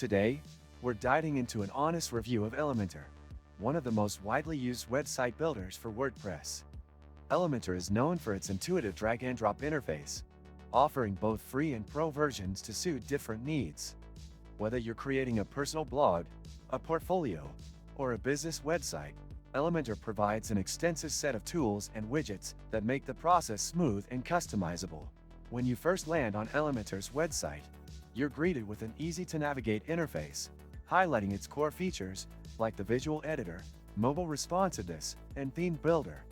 Today, we're diving into an honest review of Elementor, one of the most widely used website builders for WordPress. Elementor is known for its intuitive drag-and-drop interface, offering both free and pro versions to suit different needs. Whether you're creating a personal blog, a portfolio, or a business website, Elementor provides an extensive set of tools and widgets that make the process smooth and customizable. When you first land on Elementor's website, you're greeted with an easy-to-navigate interface, highlighting its core features like the visual editor, mobile responsiveness, and theme builder.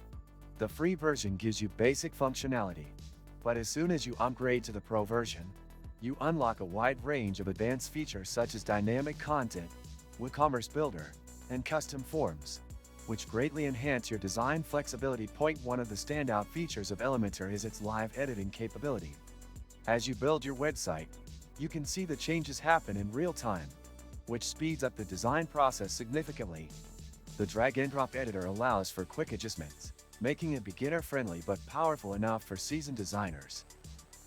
The free version gives you basic functionality, but as soon as you upgrade to the pro version, you unlock a wide range of advanced features such as dynamic content, WooCommerce Builder, and custom forms, which greatly enhance your design flexibility. One of the standout features of Elementor is its live editing capability. As you build your website, you can see the changes happen in real time, which speeds up the design process significantly. The drag-and-drop editor allows for quick adjustments, making it beginner-friendly but powerful enough for seasoned designers.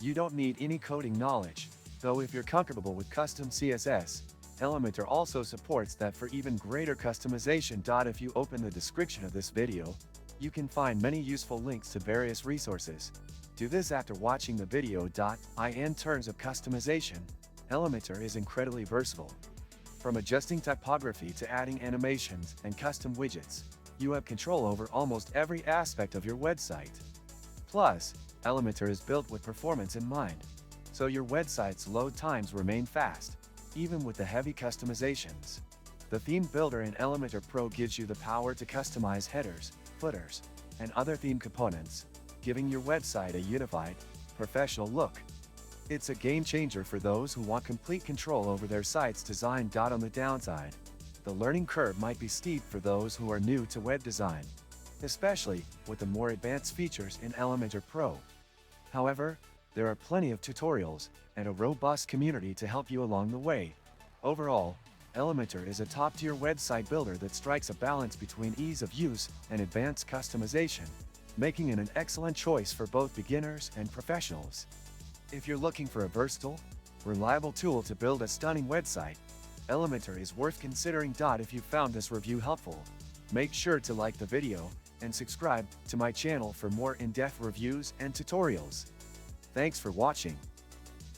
You don't need any coding knowledge, though if you're comfortable with custom CSS, Elementor also supports that for even greater customization. If you open the description of this video, you can find many useful links to various resources. Do this after watching the video. In terms of customization, Elementor is incredibly versatile. From adjusting typography to adding animations and custom widgets, you have control over almost every aspect of your website. Plus, Elementor is built with performance in mind, so your website's load times remain fast, even with the heavy customizations. The theme builder in Elementor Pro gives you the power to customize headers, footers, and other theme components, giving your website a unified, professional look. It's a game changer for those who want complete control over their site's design. On the downside, the learning curve might be steep for those who are new to web design, especially with the more advanced features in Elementor Pro. However, there are plenty of tutorials and a robust community to help you along the way. Overall, Elementor is a top-tier website builder that strikes a balance between ease of use and advanced customization, making it an excellent choice for both beginners and professionals. If you're looking for a versatile, reliable tool to build a stunning website, Elementor is worth considering. If you found this review helpful, make sure to like the video and subscribe to my channel for more in-depth reviews and tutorials. Thanks for watching.